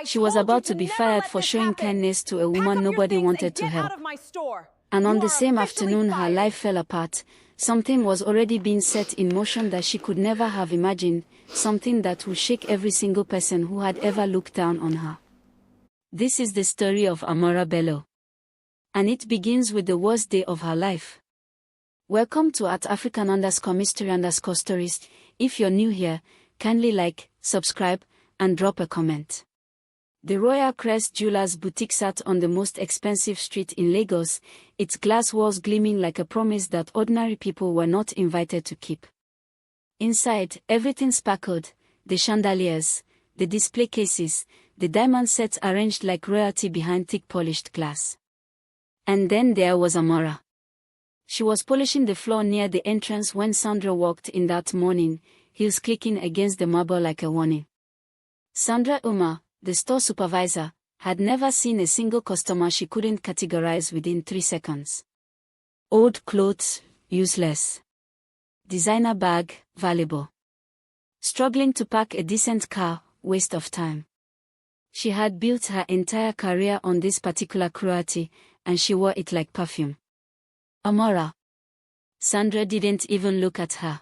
She was about to be fired for showing kindness to a woman nobody wanted to help. And on the same afternoon her life fell apart. Something was already being set in motion that she could never have imagined, something that would shake every single person who had ever looked down on her. This is the story of Amara Bello. And it begins with the worst day of her life. Welcome to @African_mystery_stories. If you're new here, kindly like, subscribe, and drop a comment. The Royal Crest Jewelers Boutique sat on the most expensive street in Lagos, its glass walls gleaming like a promise that ordinary people were not invited to keep. Inside, everything sparkled, the chandeliers, the display cases, the diamond sets arranged like royalty behind thick polished glass. And then there was Amara. She was polishing the floor near the entrance when Sandra walked in that morning, heels clicking against the marble like a warning. Sandra Uma, the store supervisor, had never seen a single customer she couldn't categorize within 3 seconds. Old clothes, useless. Designer bag, valuable. Struggling to park a decent car, waste of time. She had built her entire career on this particular cruelty, and she wore it like perfume. Amara. Sandra didn't even look at her.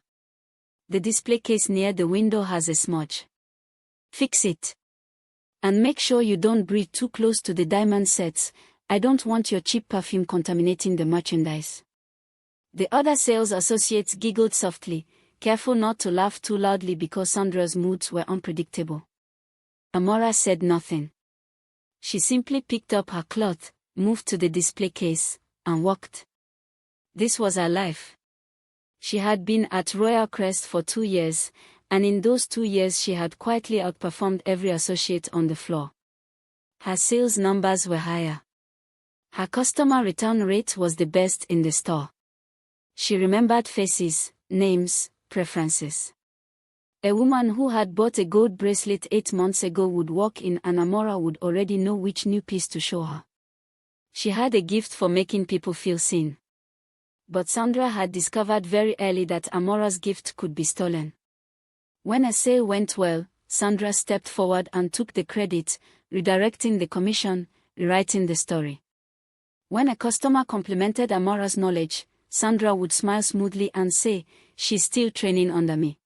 The display case near the window has a smudge. Fix it. And make sure you don't breathe too close to the diamond sets. I don't want your cheap perfume contaminating the merchandise. The other sales associates giggled softly, careful not to laugh too loudly because Sandra's moods were unpredictable. Amara said nothing. She simply picked up her cloth, moved to the display case, and walked. This was her life. She had been at Royal Crest for 2 years, and in those 2 years she had quietly outperformed every associate on the floor. Her sales numbers were higher. Her customer return rate was the best in the store. She remembered faces, names, preferences. A woman who had bought a gold bracelet 8 months ago would walk in and Amara would already know which new piece to show her. She had a gift for making people feel seen. But Sandra had discovered very early that Amara's gift could be stolen. When a sale went well, Sandra stepped forward and took the credit, redirecting the commission, rewriting the story. When a customer complimented Amara's knowledge, Sandra would smile smoothly and say, "She's still training under me."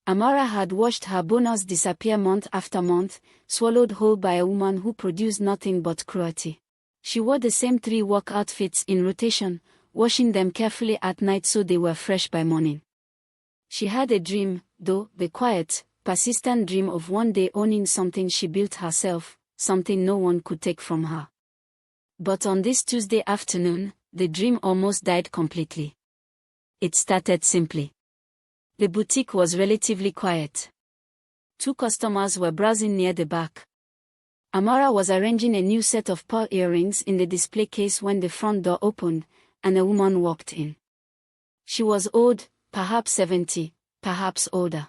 Amara had watched her bonus disappear month after month, swallowed whole by a woman who produced nothing but cruelty. She wore the same 3 work outfits in rotation, washing them carefully at night so they were fresh by morning. She had a dream, though, the quiet, persistent dream of one day owning something she built herself, something no one could take from her. But on this Tuesday afternoon, the dream almost died completely. It started simply. The boutique was relatively quiet. 2 customers were browsing near the back. Amara was arranging a new set of pearl earrings in the display case when the front door opened, and a woman walked in. She was old, perhaps 70, perhaps older.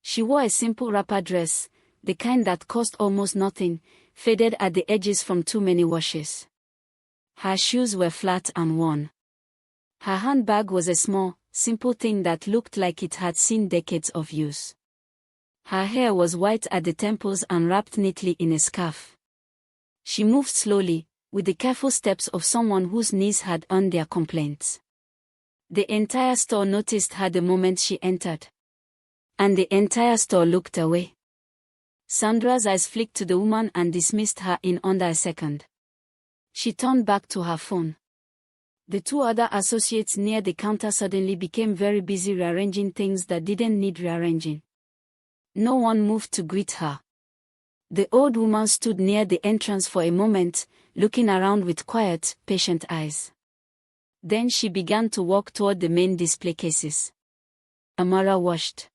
She wore a simple wrapper dress, the kind that cost almost nothing, faded at the edges from too many washes. Her shoes were flat and worn. Her handbag was a small, simple thing that looked like it had seen decades of use. Her hair was white at the temples and wrapped neatly in a scarf. She moved slowly, with the careful steps of someone whose knees had earned their complaints. The entire store noticed her the moment she entered. And the entire store looked away. Sandra's eyes flicked to the woman and dismissed her in under a second. She turned back to her phone. The 2 other associates near the counter suddenly became very busy rearranging things that didn't need rearranging. No one moved to greet her. The old woman stood near the entrance for a moment, looking around with quiet, patient eyes. Then she began to walk toward the main display cases. Amara watched.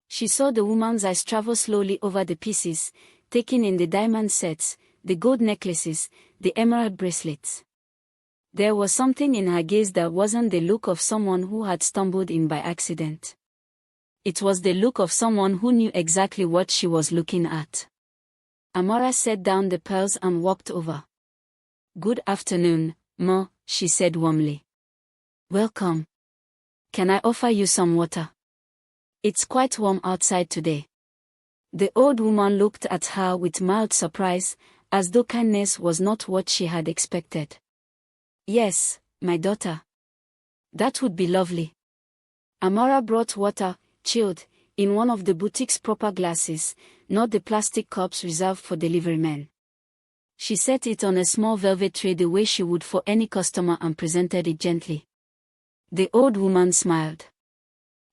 She saw the woman's eyes travel slowly over the pieces, taking in the diamond sets, the gold necklaces, the emerald bracelets. There was something in her gaze that wasn't the look of someone who had stumbled in by accident. It was the look of someone who knew exactly what she was looking at. Amara set down the pearls and walked over. "Good afternoon, Ma," she said warmly. "Welcome. Can I offer you some water? It's quite warm outside today." The old woman looked at her with mild surprise, as though kindness was not what she had expected. Yes, my daughter. That would be lovely. Amara brought water, chilled, in one of the boutique's proper glasses, not the plastic cups reserved for delivery men. She set it on a small velvet tray the way she would for any customer and presented it gently. The old woman smiled.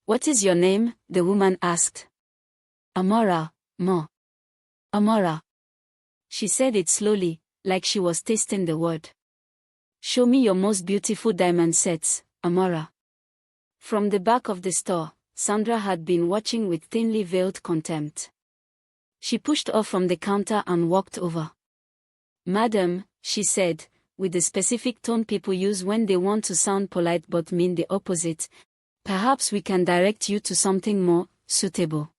"What is your name?" the woman asked. "Amara, Ma. Amara." She said it slowly, like she was tasting the word. "Show me your most beautiful diamond sets, Amara." From the back of the store, Sandra had been watching with thinly veiled contempt. She pushed off from the counter and walked over. "Madam," she said, with the specific tone people use when they want to sound polite but mean the opposite, "perhaps we can direct you to something more suitable."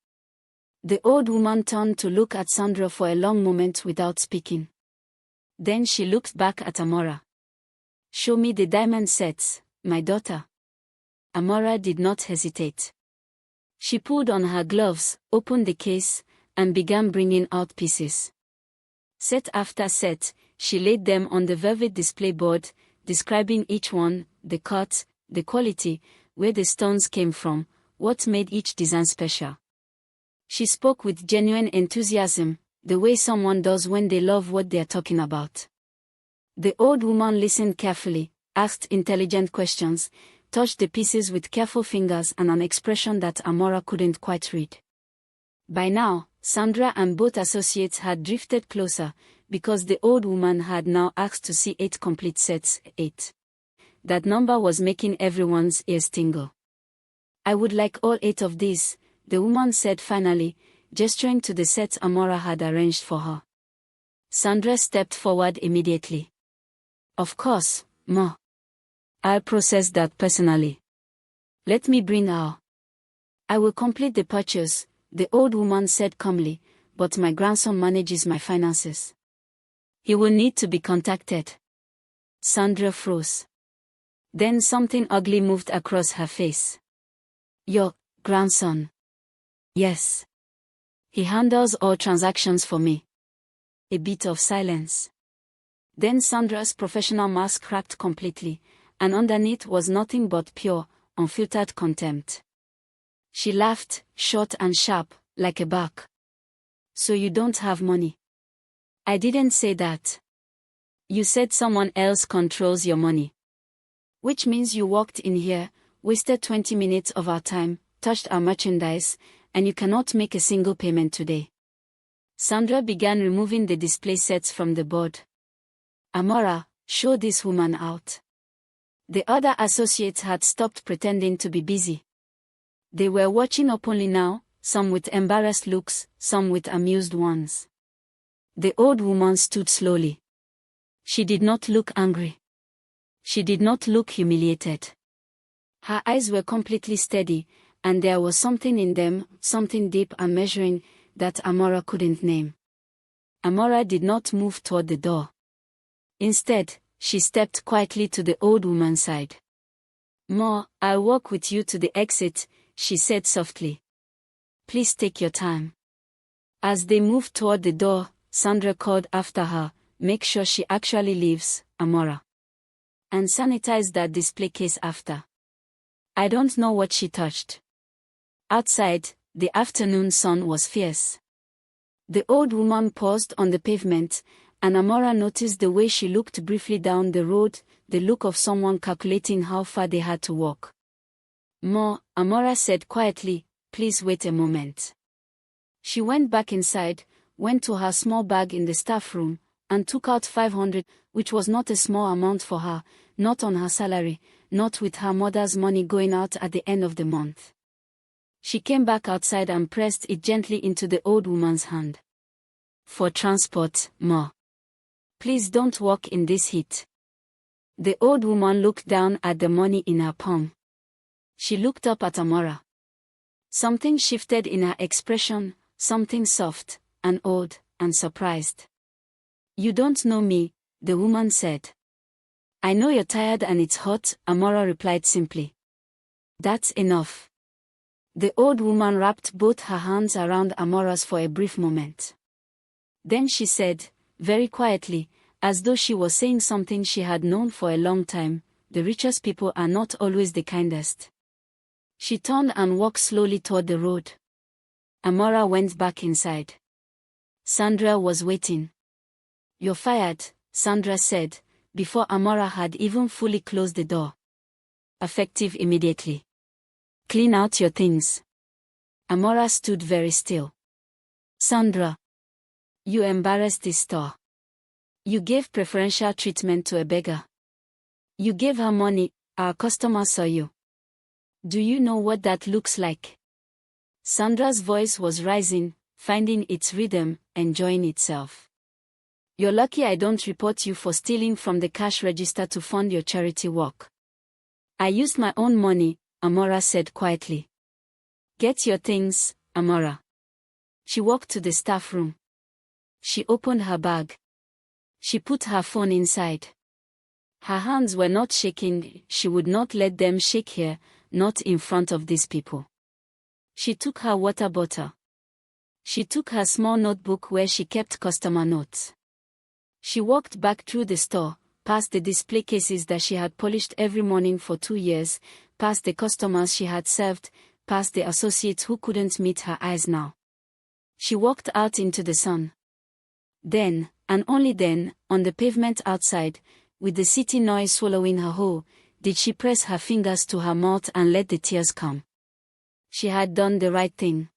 The old woman turned to look at Sandra for a long moment without speaking. Then she looked back at Amara. "Show me the diamond sets, my daughter." Amara did not hesitate. She pulled on her gloves, opened the case, and began bringing out pieces. Set after set, she laid them on the velvet display board, describing each one, the cut, the quality, where the stones came from, what made each design special. She spoke with genuine enthusiasm, the way someone does when they love what they are talking about. The old woman listened carefully, asked intelligent questions, touched the pieces with careful fingers and an expression that Amara couldn't quite read. By now, Sandra and both associates had drifted closer, because the old woman had now asked to see 8 complete sets, 8. That number was making everyone's ears tingle. "I would like all 8 of these," the woman said finally, gesturing to the sets Amara had arranged for her. Sandra stepped forward immediately. "Of course, Ma. I'll process that personally. Let me bring her." "I will complete the purchase," the old woman said calmly, "but my grandson manages my finances. He will need to be contacted." Sandra froze. Then something ugly moved across her face. "Your grandson?" "Yes. He handles all transactions for me." A bit of silence. Then Sandra's professional mask cracked completely, and underneath was nothing but pure, unfiltered contempt. She laughed, short and sharp, like a bark. "So you don't have money?" "I didn't say that. You said someone else controls your money. Which means you walked in here, wasted 20 minutes of our time, touched our merchandise, and you cannot make a single payment today." Sandra began removing the display sets from the board. "Amara, show this woman out." The other associates had stopped pretending to be busy. They were watching openly now, some with embarrassed looks, some with amused ones. The old woman stood slowly. She did not look angry. She did not look humiliated. Her eyes were completely steady, and there was something in them, something deep and measuring, that Amara couldn't name. Amara did not move toward the door. Instead, she stepped quietly to the old woman's side. "Ma, I'll walk with you to the exit," she said softly. "Please take your time." As they moved toward the door, Sandra called after her, "Make sure she actually leaves, Amara. And sanitize that display case after." I don't know what she touched. Outside, the afternoon sun was fierce. The old woman paused on the pavement, and Amara noticed the way she looked briefly down the road, the look of someone calculating how far they had to walk. "Ma," Amara said quietly, "please wait a moment." She went back inside, went to her small bag in the staff room, and took out 500, which was not a small amount for her, not on her salary, not with her mother's money going out at the end of the month. She came back outside and pressed it gently into the old woman's hand. "For transport, Ma. Please don't walk in this heat." The old woman looked down at the money in her palm. She looked up at Amara. Something shifted in her expression, something soft, and old, and surprised. "You don't know me," the woman said. "I know you're tired and it's hot," Amara replied simply. "That's enough." The old woman wrapped both her hands around Amara's for a brief moment. Then she said, very quietly, as though she was saying something she had known for a long time, "The richest people are not always the kindest." She turned and walked slowly toward the road. Amara went back inside. Sandra was waiting. "You're fired," Sandra said, before Amara had even fully closed the door. "Effective immediately. Clean out your things." Amara stood very still. "Sandra, you embarrassed this store. You gave preferential treatment to a beggar. You gave her money, our customers saw you. Do you know what that looks like?" Sandra's voice was rising, finding its rhythm, enjoying itself. "You're lucky I don't report you for stealing from the cash register to fund your charity work." "I used my own money," Amara said quietly. "Get your things, Amara." She walked to the staff room. She opened her bag. She put her phone inside. Her hands were not shaking. She would not let them shake here, not in front of these people. She took her water bottle. She took her small notebook where she kept customer notes. She walked back through the store, past the display cases that she had polished every morning for 2 years, past the customers she had served, past the associates who couldn't meet her eyes now. She walked out into the sun. Then, and only then, on the pavement outside, with the city noise swallowing her whole, did she press her fingers to her mouth and let the tears come. She had done the right thing.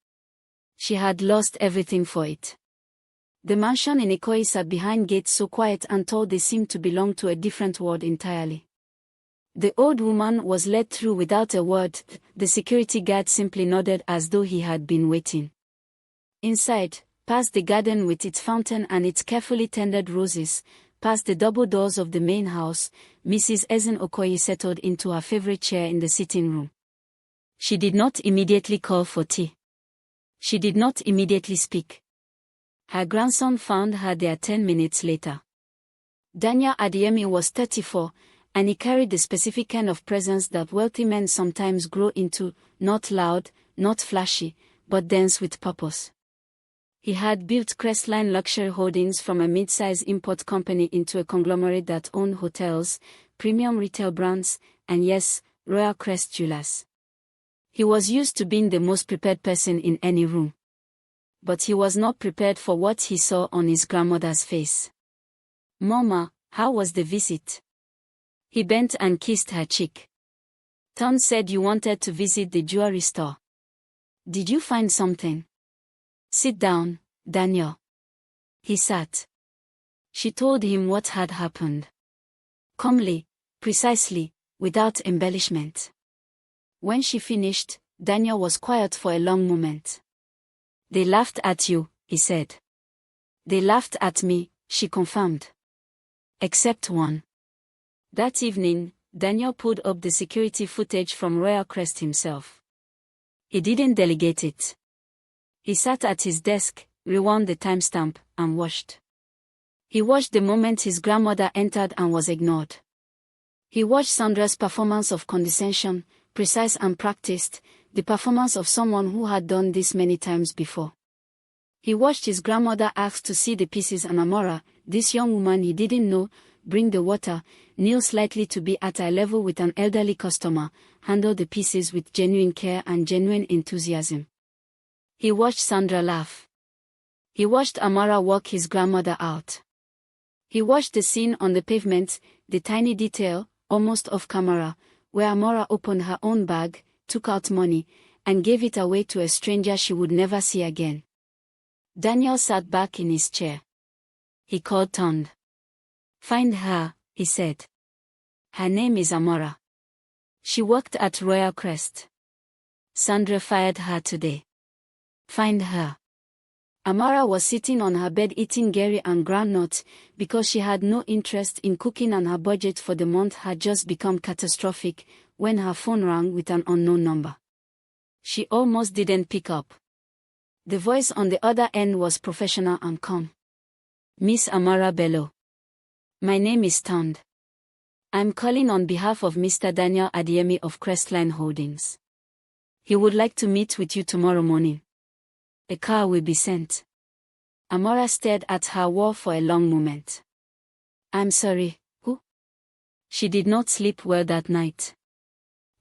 She had lost everything for it. The mansion in Ikoyi sat behind gates so quiet and tall they seemed to belong to a different world entirely. The old woman was led through without a word. The security guard simply nodded as though he had been waiting. Inside, past the garden with its fountain and its carefully tended roses, past the double doors of the main house, Mrs. Ezen Okoye settled into her favorite chair in the sitting room. She did not immediately call for tea. She did not immediately speak. Her grandson found her there 10 minutes later. Daniel Adeyemi was 34, and he carried the specific kind of presence that wealthy men sometimes grow into, not loud, not flashy, but dense with purpose. He had built Crestline Luxury Holdings from a mid-size import company into a conglomerate that owned hotels, premium retail brands, and yes, Royal Crest Jewelers. He was used to being the most prepared person in any room. But he was not prepared for what he saw on his grandmother's face. "Mama, how was the visit?" He bent and kissed her cheek. "Tom said you wanted to visit the jewelry store. Did you find something?" "Sit down, Daniel." He sat. She told him what had happened. Calmly, precisely, without embellishment. When she finished, Daniel was quiet for a long moment. "They laughed at you," he said. "They laughed at me," she confirmed. "Except one." That evening, Daniel pulled up the security footage from Royal Crest himself. He didn't delegate it. He sat at his desk, rewound the timestamp, and watched. He watched the moment his grandmother entered and was ignored. He watched Sandra's performance of condescension, precise and practiced, the performance of someone who had done this many times before. He watched his grandmother ask to see the pieces and Amara, this young woman he didn't know, bring the water, kneel slightly to be at eye level with an elderly customer, handle the pieces with genuine care and genuine enthusiasm. He watched Sandra laugh. He watched Amara walk his grandmother out. He watched the scene on the pavement, the tiny detail, almost off camera, where Amara opened her own bag, took out money, and gave it away to a stranger she would never see again. Daniel sat back in his chair. He called Tond. "Find her," he said. "Her name is Amara. She worked at Royal Crest. Sandra fired her today. Find her." Amara was sitting on her bed eating gari and groundnuts because she had no interest in cooking and her budget for the month had just become catastrophic when her phone rang with an unknown number. She almost didn't pick up. The voice on the other end was professional and calm. "Miss Amara Bello. My name is Tond. I'm calling on behalf of Mr. Daniel Adeyemi of Crestline Holdings. He would like to meet with you tomorrow morning. A car will be sent. Amara stared at her wall for a long moment. I'm sorry, who? She did not sleep well that night.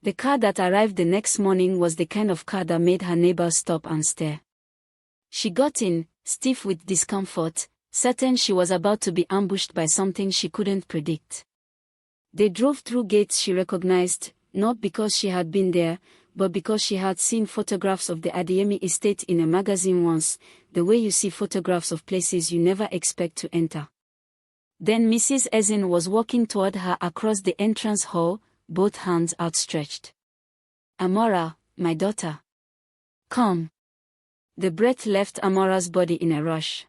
The car that arrived the next morning was the kind of car that made her neighbors stop and stare. She got in, stiff with discomfort, certain she was about to be ambushed by something she couldn't predict. They drove through gates she recognized, not because she had been there, but because she had seen photographs of the Adeyemi estate in a magazine once, the way you see photographs of places you never expect to enter. Then Mrs. Ezin was walking toward her across the entrance hall, both hands outstretched. Amara, my daughter. Come. The breath left Amara's body in a rush.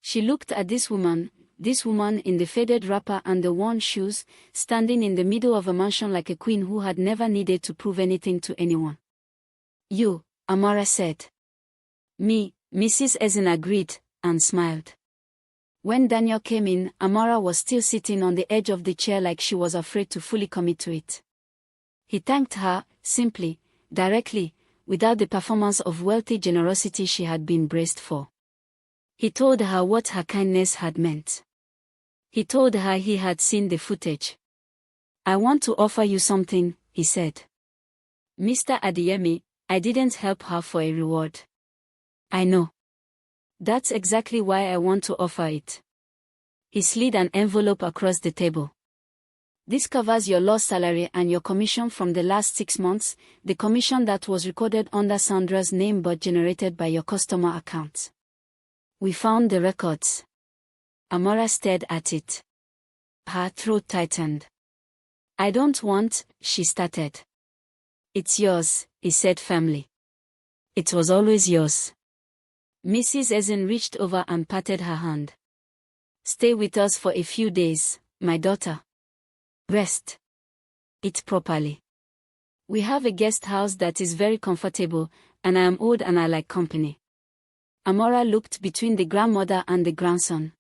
She looked at this woman in the faded wrapper and the worn shoes, standing in the middle of a mansion like a queen who had never needed to prove anything to anyone. You, Amara said. Me, Mrs. Ezin agreed, and smiled. When Daniel came in, Amara was still sitting on the edge of the chair like she was afraid to fully commit to it. He thanked her, simply, directly, without the performance of wealthy generosity she had been braced for. He told her what her kindness had meant. He told her he had seen the footage. I want to offer you something, he said. Mr. Adeyemi, I didn't help her for a reward. I know. That's exactly why I want to offer it. He slid an envelope across the table. This covers your lost salary and your commission from the last 6 months, the commission that was recorded under Sandra's name but generated by your customer account. We found the records. Amara stared at it. Her throat tightened. I don't want, she started. It's yours, he said firmly. It was always yours. Mrs. Ezin reached over and patted her hand. Stay with us for a few days, my daughter. Rest. Eat properly. We have a guest house that is very comfortable, and I am old and I like company. Amara looked between the grandmother and the grandson.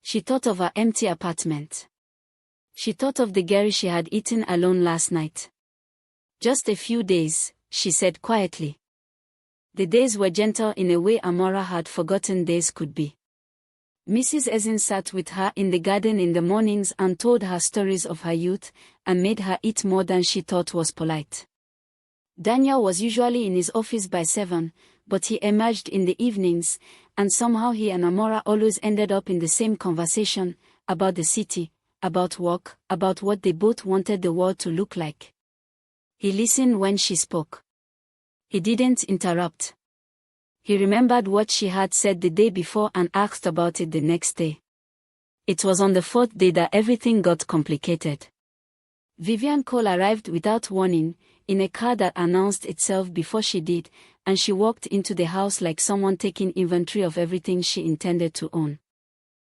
She thought of her empty apartment. She thought of the gari she had eaten alone last night. Just a few days, she said quietly. The days were gentle in a way Amara had forgotten days could be. Mrs. Ezin sat with her in the garden in the mornings and told her stories of her youth, and made her eat more than she thought was polite. Daniel was usually in his office by 7, but he emerged in the evenings, and somehow he and Amara always ended up in the same conversation, about the city, about work, about what they both wanted the world to look like. He listened when she spoke. He didn't interrupt. He remembered what she had said the day before and asked about it the next day. It was on the 4th day that everything got complicated. Vivian Cole arrived without warning, in a car that announced itself before she did, and she walked into the house like someone taking inventory of everything she intended to own.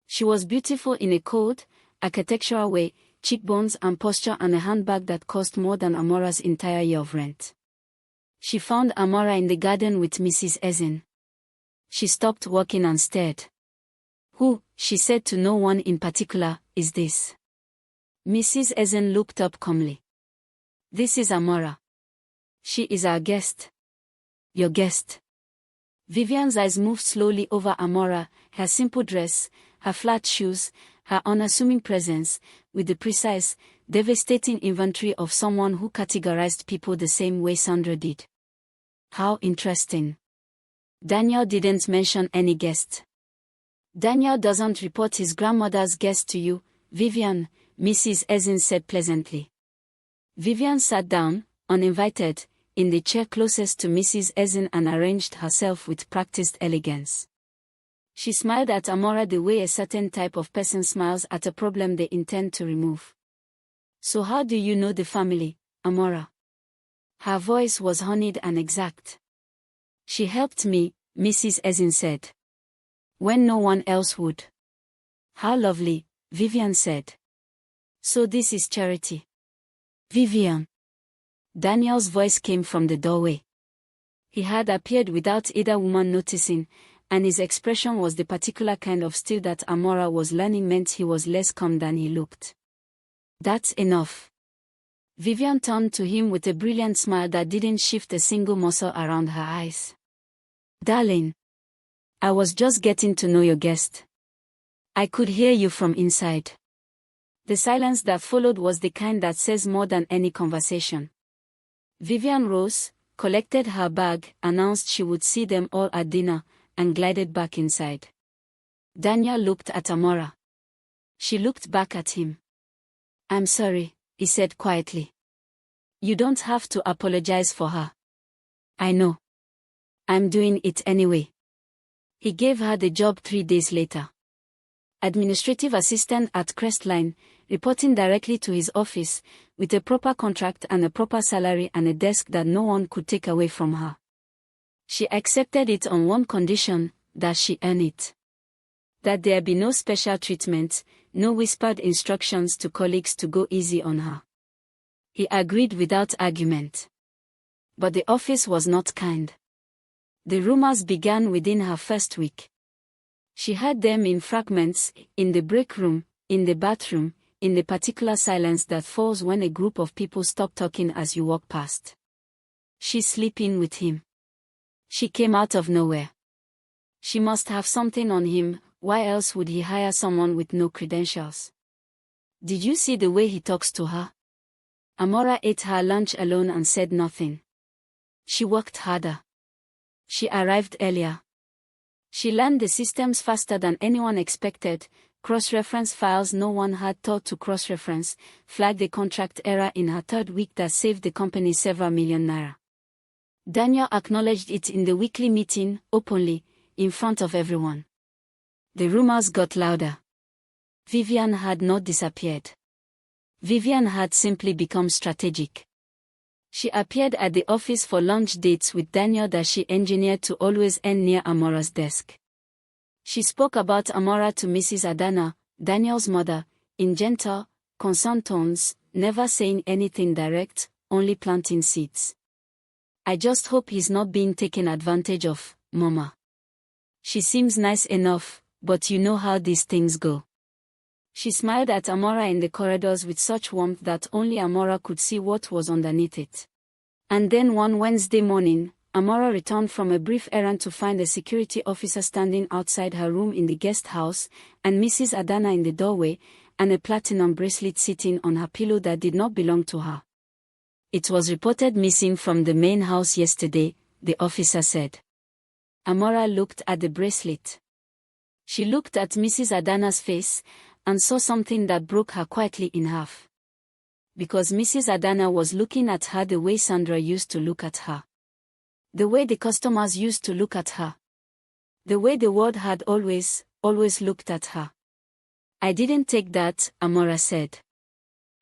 She was beautiful in a cold, architectural way, cheekbones and posture and a handbag that cost more than Amara's entire year of rent. She found Amara in the garden with Mrs. Ezin. She stopped walking and stared. Who, she said to no one in particular, is this? Mrs. Ezin looked up calmly. This is Amara. She is our guest. Your guest. Vivian's eyes moved slowly over Amara, her simple dress, her flat shoes, her unassuming presence, with the precise, devastating inventory of someone who categorized people the same way Sandra did. How interesting. Daniel didn't mention any guest. Daniel doesn't report his grandmother's guest to you, Vivian, Mrs. Ezin said pleasantly. Vivian sat down, uninvited, in the chair closest to Mrs. Ezin and arranged herself with practiced elegance. She smiled at Amara the way a certain type of person smiles at a problem they intend to remove. So how do you know the family, Amara? Her voice was honeyed and exact. She helped me, Mrs. Ezin said. When no one else would. How lovely, Vivian said. So this is charity. Vivian. Daniel's voice came from the doorway. He had appeared without either woman noticing, and his expression was the particular kind of still that Amara was learning meant he was less calm than he looked. That's enough. Vivian turned to him with a brilliant smile that didn't shift a single muscle around her eyes. Darling, I was just getting to know your guest. I could hear you from inside. The silence that followed was the kind that says more than any conversation. Vivian rose, collected her bag, announced she would see them all at dinner, and glided back inside. Daniel looked at Amara. She looked back at him. I'm sorry, he said quietly. You don't have to apologize for her. I know. I'm doing it anyway. He gave her the job 3 days later. Administrative assistant at Crestline, reporting directly to his office, with a proper contract and a proper salary and a desk that no one could take away from her. She accepted it on one condition, that she earn it. That there be no special treatment, no whispered instructions to colleagues to go easy on her. He agreed without argument. But the office was not kind. The rumors began within her first week. She heard them in fragments, in the break room, in the bathroom, in the particular silence that falls when a group of people stop talking as you walk past. She's sleeping with him. She came out of nowhere. She must have something on him, why else would he hire someone with no credentials? Did you see the way he talks to her? Amara ate her lunch alone and said nothing. She worked harder. She arrived earlier. She learned the systems faster than anyone expected, cross-reference files no one had thought to cross-reference, flagged a contract error in her 3rd week that saved the company several million naira. Daniel acknowledged it in the weekly meeting, openly, in front of everyone. The rumors got louder. Vivian had not disappeared. Vivian had simply become strategic. She appeared at the office for lunch dates with Daniel that she engineered to always end near Amara's desk. She spoke about Amara to Mrs. Adana, Daniel's mother, in gentle, concerned tones, never saying anything direct, only planting seeds. I just hope he's not being taken advantage of, Mama. She seems nice enough, but you know how these things go. She smiled at Amara in the corridors with such warmth that only Amara could see what was underneath it. And then one Wednesday morning, Amara returned from a brief errand to find a security officer standing outside her room in the guest house, and Mrs. Adana in the doorway, and a platinum bracelet sitting on her pillow that did not belong to her. It was reported missing from the main house yesterday, the officer said. Amara looked at the bracelet. She looked at Mrs. Adana's face, and saw something that broke her quietly in half. Because Mrs. Adana was looking at her the way Sandra used to look at her. The way the customers used to look at her. The way the world had always looked at her. I didn't take that, Amara said.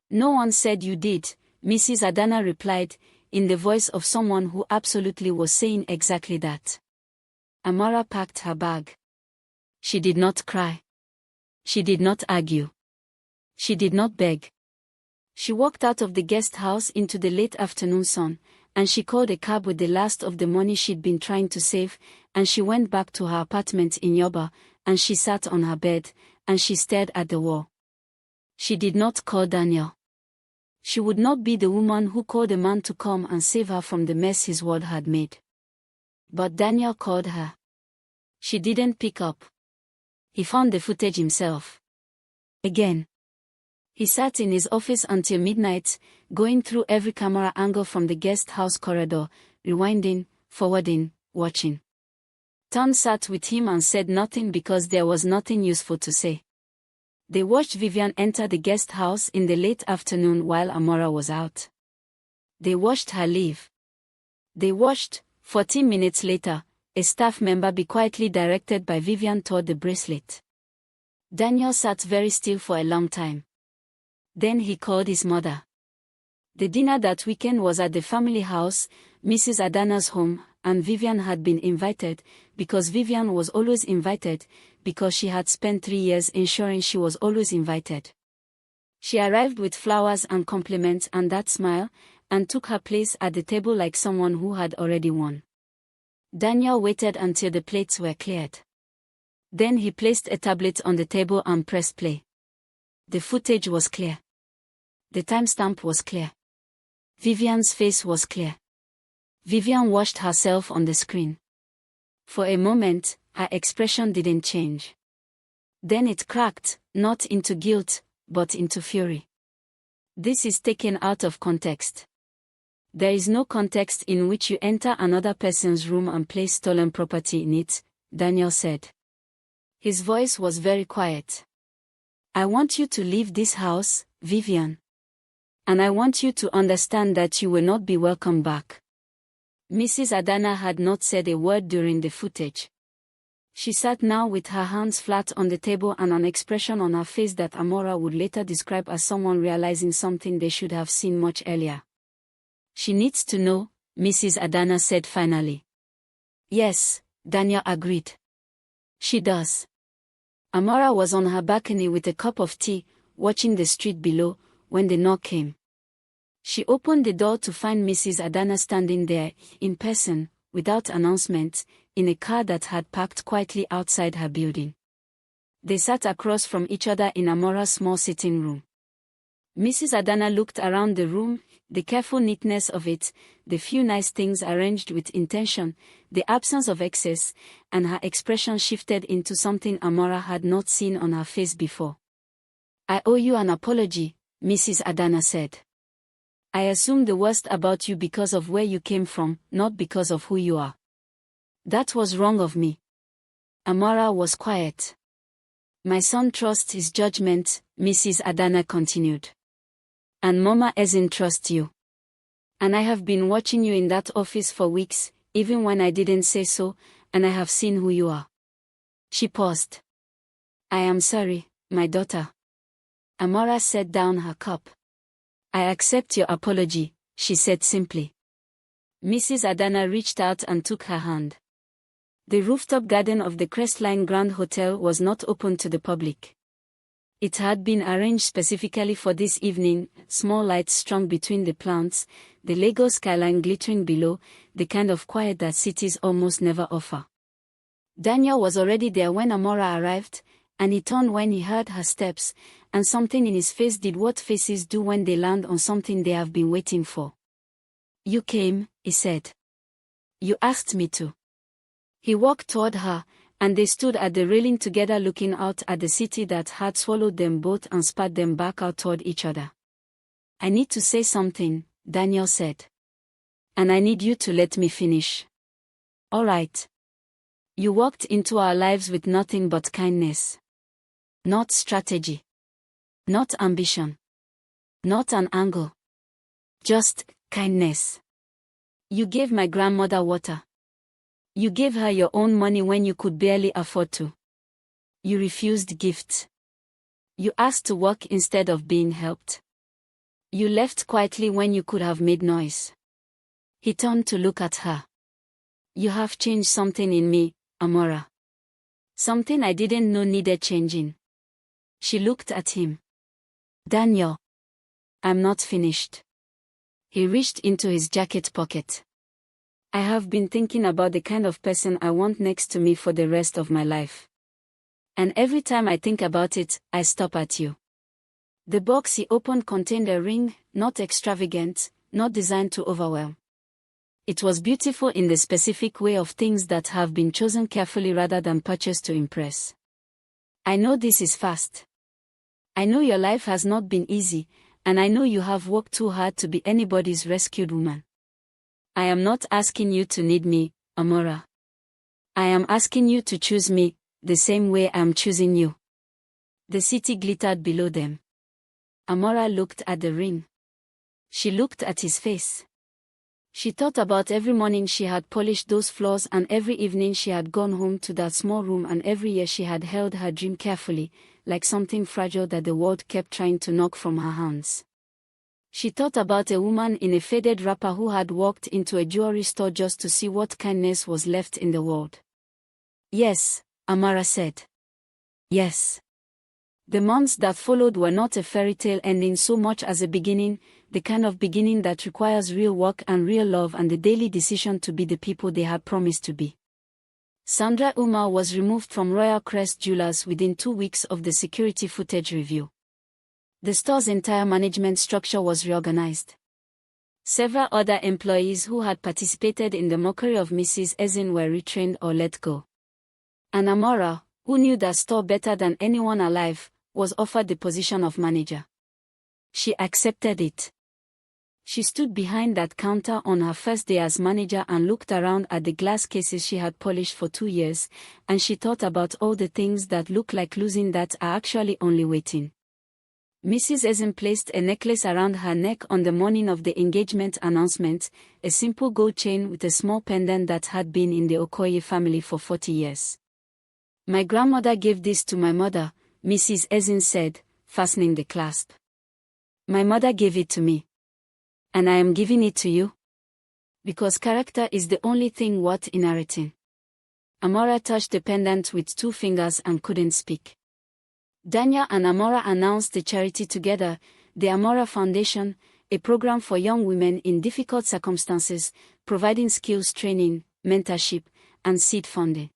No one said you did, Mrs. Adana replied, in the voice of someone who absolutely was saying exactly that. Amara packed her bag. She did not cry. She did not argue. She did not beg. She walked out of the guest house into the late afternoon sun, and she called a cab with the last of the money she'd been trying to save, and she went back to her apartment in Yoba, and she sat on her bed, and she stared at the wall. She did not call Daniel. She would not be the woman who called a man to come and save her from the mess his world had made. But Daniel called her. She didn't pick up. He found the footage himself. Again. He sat in his office until midnight, going through every camera angle from the guest house corridor, rewinding, forwarding, watching. Tom sat with him and said nothing because there was nothing useful to say. They watched Vivian enter the guest house in the late afternoon while Amara was out. They watched her leave. They watched, 14 minutes later, a staff member be quietly directed by Vivian toward the bracelet. Daniel sat very still for a long time. Then he called his mother. The dinner that weekend was at the family house, Mrs. Adana's home, and Vivian had been invited, because Vivian was always invited, because she had spent 3 years ensuring she was always invited. She arrived with flowers and compliments and that smile, and took her place at the table like someone who had already won. Daniel waited until the plates were cleared. Then he placed a tablet on the table and pressed play. The footage was clear. The timestamp was clear. Vivian's face was clear. Vivian watched herself on the screen. For a moment, her expression didn't change. Then it cracked, not into guilt, but into fury. This is taken out of context. There is no context in which you enter another person's room and place stolen property in it, Daniel said. His voice was very quiet. I want you to leave this house, Vivian. And I want you to understand that you will not be welcome back. Mrs. Adana had not said a word during the footage. She sat now with her hands flat on the table and an expression on her face that Amara would later describe as someone realizing something they should have seen much earlier. She needs to know, Mrs. Adana said finally. Yes, Daniel agreed. She does. Amara was on her balcony with a cup of tea, watching the street below, when the knock came. She opened the door to find Mrs. Adana standing there, in person, without announcement, in a car that had parked quietly outside her building. They sat across from each other in Amora's small sitting room. Mrs. Adana looked around the room, the careful neatness of it, the few nice things arranged with intention, the absence of excess, and her expression shifted into something Amara had not seen on her face before. I owe you an apology, Mrs. Adana said. I assume the worst about you because of where you came from, not because of who you are. That was wrong of me. Amara was quiet. My son trusts his judgment, Mrs. Adana continued. And Mama doesn't trust you. And I have been watching you in that office for weeks, even when I didn't say so, and I have seen who you are. She paused. I am sorry, my daughter. Amara set down her cup. I accept your apology, she said simply. Mrs. Adana reached out and took her hand. The rooftop garden of the Crestline Grand Hotel was not open to the public. It had been arranged specifically for this evening, small lights strung between the plants, the Lagos skyline glittering below, the kind of quiet that cities almost never offer. Daniel was already there when Amara arrived, and he turned when he heard her steps, and something in his face did what faces do when they land on something they have been waiting for. You came, he said. You asked me to. He walked toward her, and they stood at the railing together looking out at the city that had swallowed them both and spat them back out toward each other. I need to say something, Daniel said. And I need you to let me finish. All right. You walked into our lives with nothing but kindness. Not strategy. Not ambition. Not an angle. Just kindness. You gave my grandmother water. You gave her your own money when you could barely afford to. You refused gifts. You asked to work instead of being helped. You left quietly when you could have made noise. He turned to look at her. You have changed something in me, Amara. Something I didn't know needed changing. She looked at him. Daniel. I'm not finished. He reached into his jacket pocket. I have been thinking about the kind of person I want next to me for the rest of my life. And every time I think about it, I stop at you. The box he opened contained a ring, not extravagant, not designed to overwhelm. It was beautiful in the specific way of things that have been chosen carefully rather than purchased to impress. I know this is fast. I know your life has not been easy, and I know you have worked too hard to be anybody's rescued woman. I am not asking you to need me, Amara. I am asking you to choose me, the same way I am choosing you. The city glittered below them. Amara looked at the ring. She looked at his face. She thought about every morning she had polished those floors and every evening she had gone home to that small room and every year she had held her dream carefully, like something fragile that the world kept trying to knock from her hands. She thought about a woman in a faded wrapper who had walked into a jewelry store just to see what kindness was left in the world. Yes, Amara said. Yes. The months that followed were not a fairy tale ending so much as a beginning, the kind of beginning that requires real work and real love and the daily decision to be the people they had promised to be. Sandra Umar was removed from Royal Crest Jewelers within 2 weeks of the security footage review. The store's entire management structure was reorganized. Several other employees who had participated in the mockery of Mrs. Ezin were retrained or let go. And Amara, who knew the store better than anyone alive, was offered the position of manager. She accepted it. She stood behind that counter on her first day as manager and looked around at the glass cases she had polished for 2 years, and she thought about all the things that look like losing that are actually only waiting. Mrs. Ezin placed a necklace around her neck on the morning of the engagement announcement, a simple gold chain with a small pendant that had been in the Okoye family for 40 years. "My grandmother gave this to my mother," Mrs. Ezin said, fastening the clasp. "My mother gave it to me. And I am giving it to you. Because character is the only thing worth inheriting." Amara touched the pendant with 2 fingers and couldn't speak. Danya and Amara announced the charity together, the Amara Foundation, a program for young women in difficult circumstances, providing skills training, mentorship, and seed funding.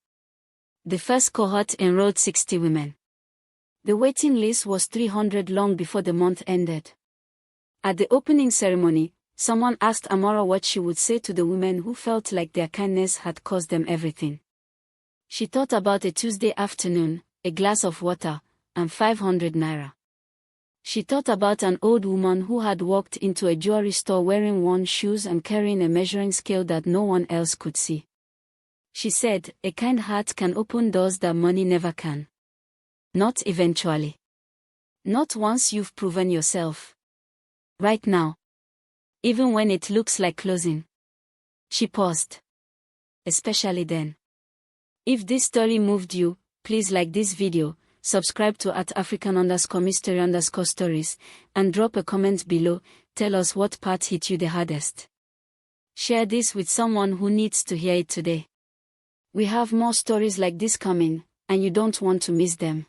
The first cohort enrolled 60 women. The waiting list was 300 long before the month ended. At the opening ceremony, someone asked Amara what she would say to the women who felt like their kindness had cost them everything. She thought about a Tuesday afternoon, a glass of water, and 500 naira. She thought about an old woman who had walked into a jewelry store wearing worn shoes and carrying a measuring scale that no one else could see. She said, "A kind heart can open doors that money never can. Not eventually. Not once you've proven yourself. Right now. Even when it looks like closing." She paused. "Especially then." If this story moved you, please like this video, subscribe to @African_mystery_stories, and drop a comment below. Tell us what part hit you the hardest. Share this with someone who needs to hear it today. We have more stories like this coming, and you don't want to miss them.